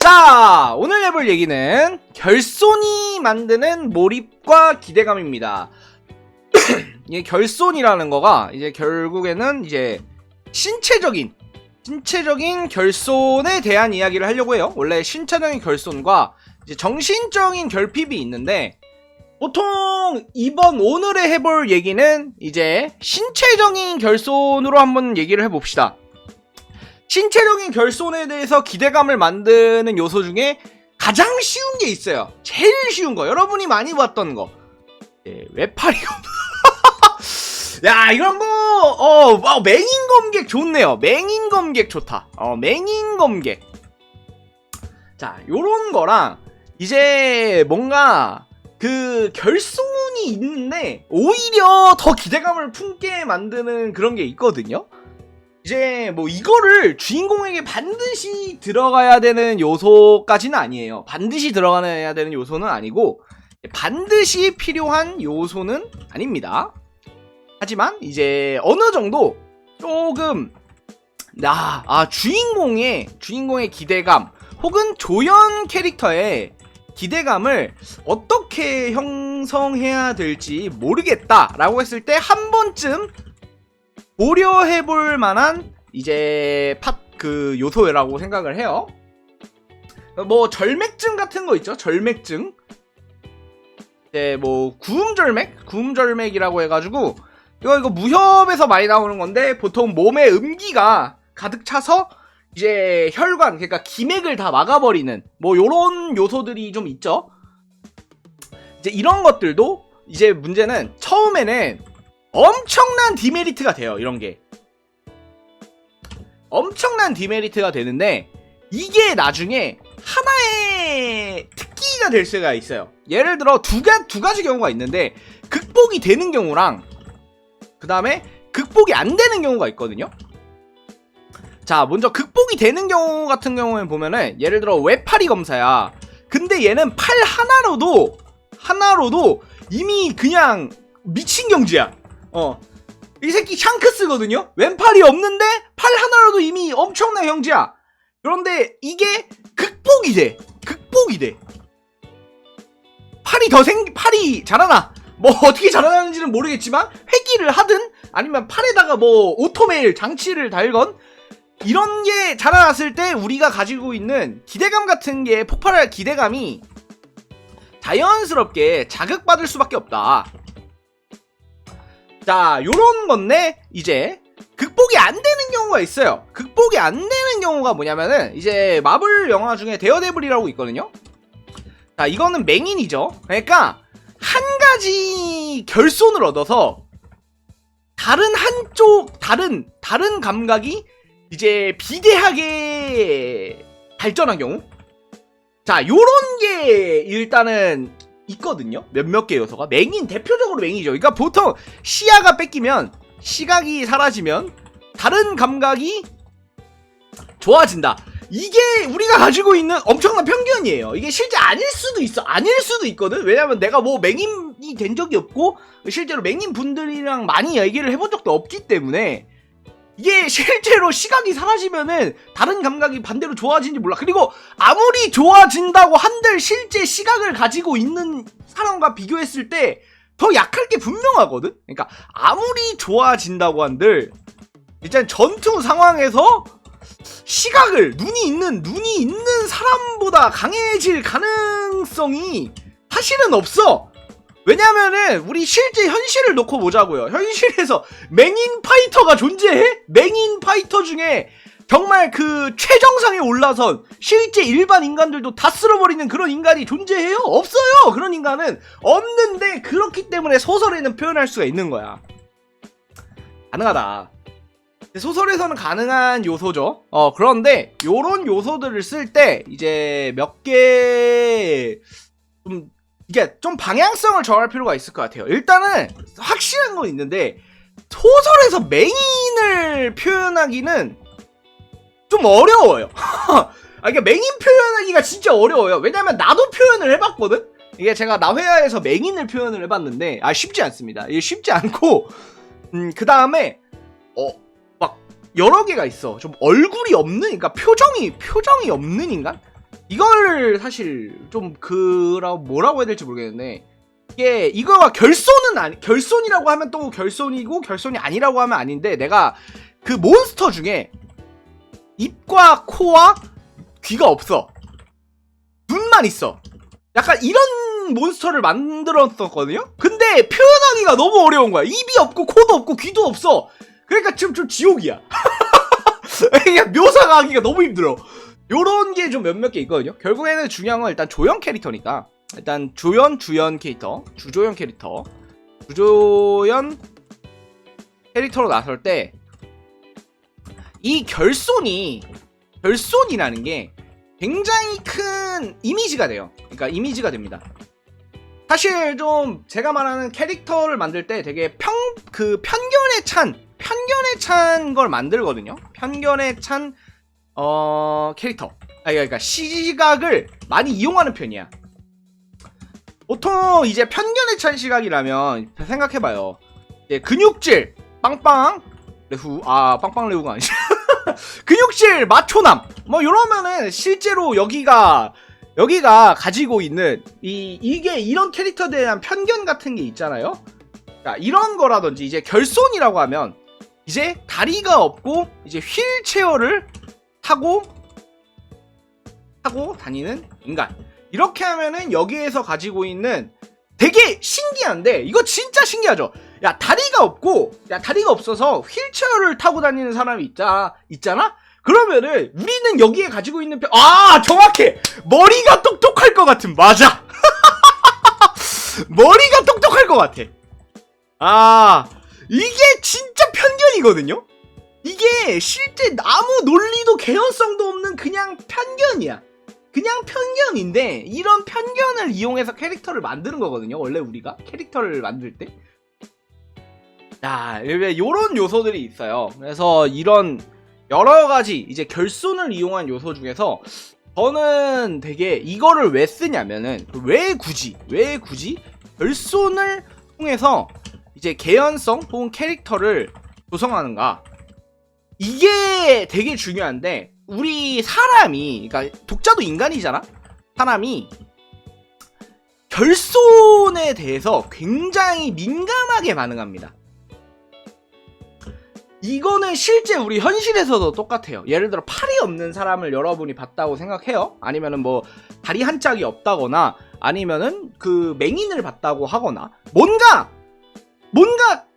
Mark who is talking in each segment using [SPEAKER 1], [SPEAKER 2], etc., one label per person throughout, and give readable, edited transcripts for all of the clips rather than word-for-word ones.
[SPEAKER 1] 자, 오늘 해볼 얘기는 결손이 만드는 몰입과 기대감입니다. 이게 결손이라는 거가 이제 결국에는 이제 신체적인 결손에 대한 이야기를 하려고 해요. 원래 신체적인 결손과 이제 정신적인 결핍이 있는데, 보통 오늘에 해볼 얘기는 이제 신체적인 결손으로 한번 얘기를 해봅시다. 신체적인 결손에 대해서 기대감을 만드는 요소 중에 가장 쉬운 게 있어요. 제일 쉬운 거, 여러분이 많이 봤던 거, 외파리검. 야, 이건 맹인검객 좋네요. 맹인검객 좋다. 맹인검객. 자, 요런 거랑 이제 뭔가 그 결손이 있는데 오히려 더 기대감을 품게 만드는 그런 게 있거든요. 이제 뭐 이거를 주인공에게 반드시 들어가야 되는 요소까지는 아니에요. 반드시 들어가야 되는 요소는 아니고 반드시 필요한 요소는 아닙니다. 하지만 이제 어느 정도 조금 주인공의 기대감 혹은 조연 캐릭터의 기대감을 어떻게 형성해야 될지 모르겠다라고 했을 때 한 번쯤 고려해볼 만한 이제 그 요소라고 생각을 해요. 뭐 절맥증 같은 거 있죠. 절맥증. 이제 뭐 구음절맥이라고 해가지고 이거 무협에서 많이 나오는 건데, 보통 몸에 음기가 가득 차서 이제 혈관, 그러니까 기맥을 다 막아버리는 뭐 요런 요소들이 좀 있죠. 이제 이런 것들도 이제 문제는 처음에는 엄청난 디메리트가 돼요. 이런 게 엄청난 디메리트가 되는데, 이게 나중에 하나의 특기가 될 수가 있어요. 예를 들어 두 가지 경우가 있는데, 극복이 되는 경우랑 그 다음에 극복이 안 되는 경우가 있거든요. 자, 먼저 극복이 되는 경우 같은 경우에 보면은, 예를 들어 외파리 검사야. 근데 얘는 팔 하나로도 이미 그냥 미친 경지야. 이 새끼 샹크스거든요. 왼팔이 없는데 팔 하나로도 이미 엄청난 경지야. 그런데 이게 극복이 돼. 팔이 자라나. 뭐 어떻게 자라나는지는 모르겠지만 회귀를 하든 아니면 팔에다가 뭐 오토메일 장치를 달건 이런 게 자라났을 때 우리가 가지고 있는 기대감 같은 게 폭발할 기대감이 자연스럽게 자극받을 수밖에 없다. 자, 요런 건데 이제 극복이 안 되는 경우가 있어요. 극복이 안 되는 경우가 뭐냐면은, 이제 마블 영화 중에 데어데블이라고 있거든요. 자, 이거는 맹인이죠. 그러니까 한 가지 결손을 얻어서 다른 감각이 이제 비대하게 발전한 경우. 자, 요런 게 일단은 있거든요. 몇몇 개 요소가. 대표적으로 맹이죠. 그러니까 보통 시야가 뺏기면, 시각이 사라지면 다른 감각이 좋아진다. 이게 우리가 가지고 있는 엄청난 편견이에요. 이게 실제 아닐 수도 있거든. 왜냐면 내가 뭐 맹인이 된 적이 없고 실제로 맹인 분들이랑 많이 얘기를 해본 적도 없기 때문에, 이게 실제로 시각이 사라지면은 다른 감각이 반대로 좋아지는지 몰라. 그리고 아무리 좋아진다고 한들 실제 시각을 가지고 있는 사람과 비교했을 때 더 약할 게 분명하거든. 그러니까 아무리 좋아진다고 한들 일단 전투 상황에서 시각을 눈이 있는 사람보다 강해질 가능성이 사실은 없어. 왜냐면은 우리 실제 현실을 놓고 보자고요. 현실에서 맹인 파이터가 존재해? 맹인 파이터 중에 정말 그 최정상에 올라선 실제 일반 인간들도 다 쓸어버리는 그런 인간이 존재해요? 없어요. 그런 인간은 없는데, 그렇기 때문에 소설에는 표현할 수가 있는 거야. 가능하다. 소설에서는 가능한 요소죠. 그런데 요런 요소들을 쓸 때 이제 몇 개 이게 좀 방향성을 정할 필요가 있을 것 같아요. 일단은 확실한 건 있는데, 소설에서 맹인을 표현하기는 좀 어려워요. 그러니까 맹인 표현하기가 진짜 어려워요. 왜냐면 나도 표현을 해봤거든. 이게 제가 나회화에서 맹인을 표현을 해봤는데 쉽지 않습니다. 이게 쉽지 않고, 그 다음에 막 여러 개가 있어. 좀 얼굴이 없는, 그러니까 표정이 없는 인간? 이걸 사실 좀 뭐라고 해야 될지 모르겠는데, 이게 이거가 결손이라고 하면 또 결손이고 결손이 아니라고 하면 아닌데, 내가 그 몬스터 중에 입과 코와 귀가 없어, 눈만 있어, 약간 이런 몬스터를 만들었었거든요. 근데 표현하기가 너무 어려운 거야. 입이 없고 코도 없고 귀도 없어. 그러니까 지금 좀 지옥이야. 그냥 묘사가 하기가 너무 힘들어. 요런 게 좀 몇몇 개 있거든요. 결국에는 중요한 건 일단 조연 캐릭터니까, 일단 주조연 캐릭터로 나설 때 이 결손이라는 게 굉장히 큰 이미지가 돼요. 그러니까 이미지가 됩니다. 사실 좀 제가 말하는 캐릭터를 만들 때 되게 편견에 찬 걸 만들거든요. 편견에 찬 캐릭터. 그러니까 시각을 많이 이용하는 편이야. 보통 이제 편견에 찬 시각이라면 생각해봐요. 이제 근육질 빵빵 레후, 빵빵 레후가 아니지. 근육질 마초남 뭐 이러면은 실제로 여기가 가지고 있는 이게 이런 캐릭터에 대한 편견 같은 게 있잖아요. 그러니까 이런 거라든지, 이제 결손이라고 하면 이제 다리가 없고 이제 휠체어를 타고 다니는 인간. 이렇게 하면은 여기에서 가지고 있는 되게 신기한데, 이거 진짜 신기하죠. 다리가 없어서 휠체어를 타고 다니는 사람이 있잖아? 그러면은 우리는 여기에 가지고 있는 정확해! 머리가 똑똑할 것 같은, 맞아! 머리가 똑똑할 것 같아. 이게 진짜 편견이거든요? 이게 실제 아무 논리도 개연성도 없는 그냥 편견이야. 그냥 편견인데, 이런 편견을 이용해서 캐릭터를 만드는 거거든요. 원래 우리가 캐릭터를 만들 때. 요런 요소들이 있어요. 그래서 이런 여러가지 이제 결손을 이용한 요소 중에서 저는 되게 이거를 왜 쓰냐면은, 왜 굳이 결손을 통해서 이제 개연성 혹은 캐릭터를 조성하는가, 이게 되게 중요한데, 우리 사람이, 그러니까 독자도 인간이잖아? 사람이 결손에 대해서 굉장히 민감하게 반응합니다. 이거는 실제 우리 현실에서도 똑같아요. 예를 들어 팔이 없는 사람을 여러분이 봤다고 생각해요. 아니면은 뭐 다리 한 짝이 없다거나, 아니면은 그 맹인을 봤다고 하거나, 뭔가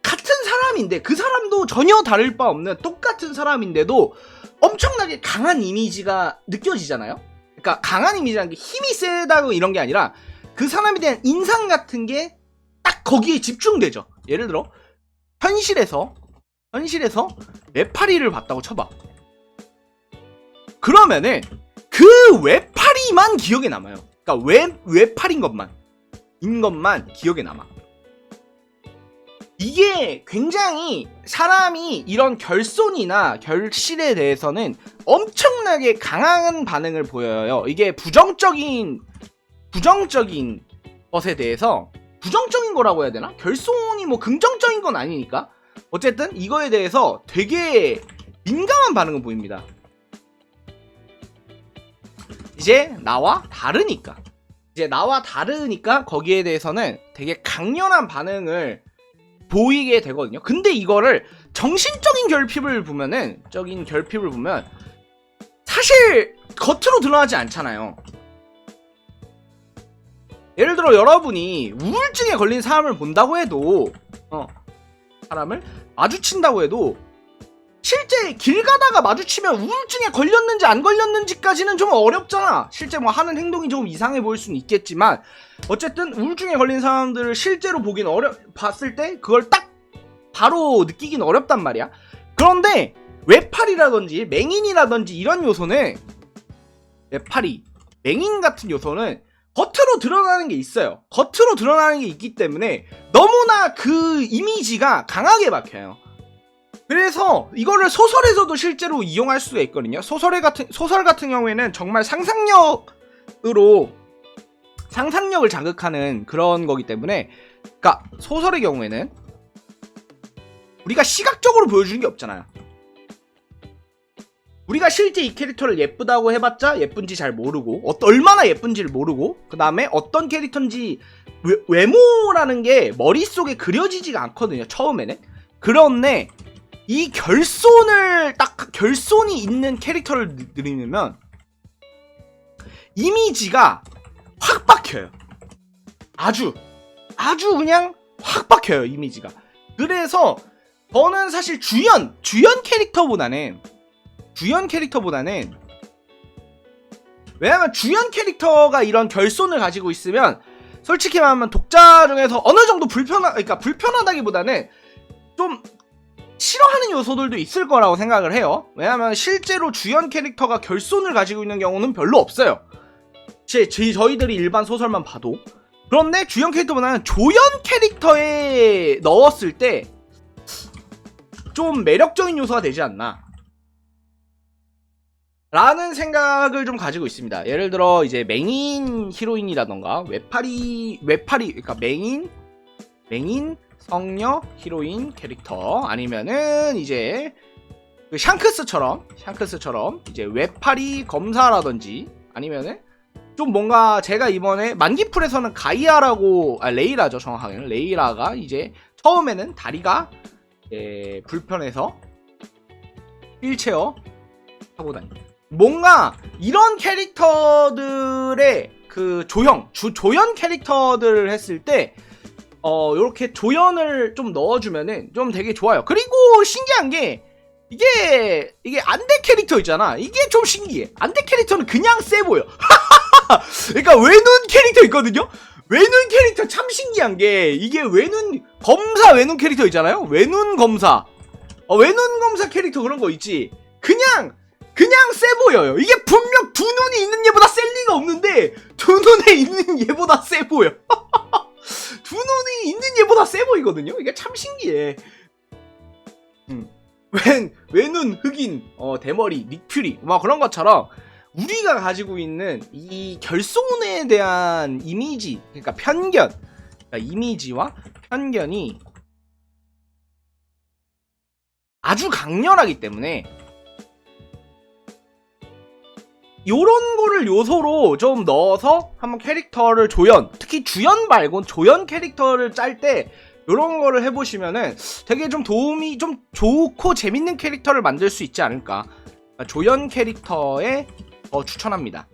[SPEAKER 1] 같은 사람인데, 그 사람도 전혀 다를 바 없는 똑같은 사람인데도 엄청나게 강한 이미지가 느껴지잖아요. 그러니까 강한 이미지라는 게 힘이 세다고 이런 게 아니라 그 사람에 대한 인상 같은 게 딱 거기에 집중되죠. 예를 들어 현실에서 외파리를 봤다고 쳐봐. 그러면은 그 외파리만 기억에 남아요. 그러니까 외파리인 것만 기억에 남아. 이게 굉장히 사람이 이런 결손이나 결실에 대해서는 엄청나게 강한 반응을 보여요. 이게 부정적인 것에 대해서, 부정적인 거라고 해야 되나? 결손이 뭐 긍정적인 건 아니니까. 어쨌든 이거에 대해서 되게 민감한 반응을 보입니다. 이제 나와 다르니까 거기에 대해서는 되게 강렬한 반응을 보이게 되거든요. 근데 이거를 정신적인 결핍을 보면 사실 겉으로 드러나지 않잖아요. 예를 들어 여러분이 우울증에 걸린 사람을 본다고 해도, 사람을 마주친다고 해도, 실제 길 가다가 마주치면 우울증에 걸렸는지 안 걸렸는지까지는 좀 어렵잖아. 실제 뭐 하는 행동이 좀 이상해 보일 수는 있겠지만, 어쨌든 우울증에 걸린 사람들을 실제로 봤을 때 그걸 딱 바로 느끼긴 어렵단 말이야. 그런데 외파리라든지 맹인이라든지 이런 요소는, 외파리, 맹인 같은 요소는 겉으로 드러나는 게 있어요. 겉으로 드러나는 게 있기 때문에 너무나 그 이미지가 강하게 박혀요. 그래서 이거를 소설에서도 실제로 이용할 수가 있거든요. 소설 같은 경우에는 정말 상상력을 자극하는 그런 거기 때문에, 그러니까 소설의 경우에는 우리가 시각적으로 보여주는 게 없잖아요. 우리가 실제 이 캐릭터를 예쁘다고 해봤자 예쁜지 잘 모르고 얼마나 예쁜지를 모르고 그 다음에 어떤 캐릭터인지 외모라는 게 머릿속에 그려지지가 않거든요, 처음에는. 그런데 이 결손이 있는 캐릭터를 들이면 이미지가 확 박혀요. 아주 그냥 확 박혀요, 이미지가. 그래서 저는 사실 주연 캐릭터보다는 왜냐면 주연 캐릭터가 이런 결손을 가지고 있으면 솔직히 말하면 독자 중에서 어느 정도 불편하다기보다는 좀 싫어하는 요소들도 있을 거라고 생각을 해요. 왜냐면 실제로 주연 캐릭터가 결손을 가지고 있는 경우는 별로 없어요. 저희들이 일반 소설만 봐도. 그런데 주연 캐릭터보다는 조연 캐릭터에 넣었을 때 좀 매력적인 요소가 되지 않나 라는 생각을 좀 가지고 있습니다. 예를 들어 이제 메인 히로인이라던가 그러니까 메인 성녀 히로인 캐릭터, 아니면은 이제 그 샹크스처럼 이제 외파리 검사라든지, 아니면은 좀 뭔가 제가 이번에 만기풀에서는 레이라죠, 정확하게는 레이라가 이제 처음에는 다리가 불편해서 휠체어 타고 다닙니다. 뭔가 이런 캐릭터들의 그 조연 캐릭터들을 했을 때 요렇게 조연을 좀 넣어주면은 좀 되게 좋아요. 그리고 신기한 게 이게 안대 캐릭터 있잖아. 이게 좀 신기해. 안대 캐릭터는 그냥 세 보여. 그러니까 외눈 캐릭터 있거든요. 외눈 캐릭터 참 신기한 게 이게 외눈 캐릭터 있잖아요. 외눈 검사 캐릭터 그런 거 있지. 그냥 세 보여요. 이게 분명 두 눈이 있는 얘보다 셀 리가 없는데 두 눈에 있는 얘보다 세 보여. 두 눈이 있는 얘보다 세 보이거든요. 이게 참 신기해. 외눈, 흑인, 대머리, 닉퓨리 막 그런 것처럼 우리가 가지고 있는 이 결손에 대한 이미지, 그러니까 이미지와 편견이 아주 강렬하기 때문에 요런 거를 요소로 좀 넣어서 한번 캐릭터를 특히 주연 말곤 조연 캐릭터를 짤 때 요런 거를 해보시면은 되게 좀 도움이 좀 좋고 재밌는 캐릭터를 만들 수 있지 않을까. 조연 캐릭터에 추천합니다.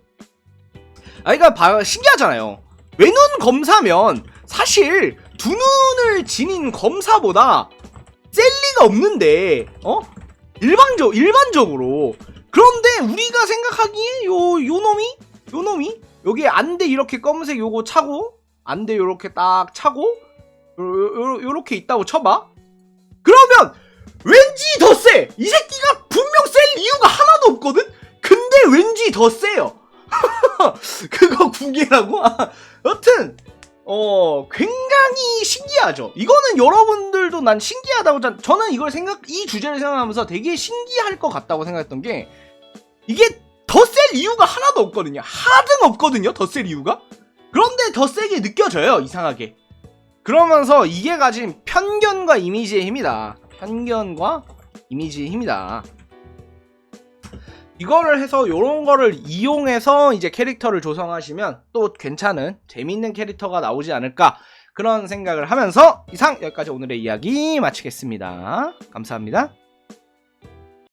[SPEAKER 1] 그러니까 신기하잖아요. 외눈 검사면 사실 두 눈을 지닌 검사보다 셀 리가 없는데 일반적으로. 그런데 우리가 생각하기에 요 놈이 여기 안대 이렇게 검은색 요거 차고 안대 요렇게 딱 차고 요렇게 있다고 쳐봐. 그러면 왠지 더 세! 이 새끼가 분명 셀 이유가 하나도 없거든? 근데 왠지 더 세요. 그거 궁예라고? 여튼 굉장히 신기하죠. 이거는 여러분들도 난 신기하다고, 저는 이 주제를 생각하면서 되게 신기할 것 같다고 생각했던 게, 이게 더 셀 이유가 하나도 없거든요. 하등 없거든요, 더 셀 이유가. 그런데 더 세게 느껴져요, 이상하게. 그러면서 이게 가진 편견과 이미지의 힘이다. 이거를 해서 요런 거를 이용해서 이제 캐릭터를 조성하시면 또 괜찮은 재밌는 캐릭터가 나오지 않을까, 그런 생각을 하면서 이상 여기까지 오늘의 이야기 마치겠습니다. 감사합니다.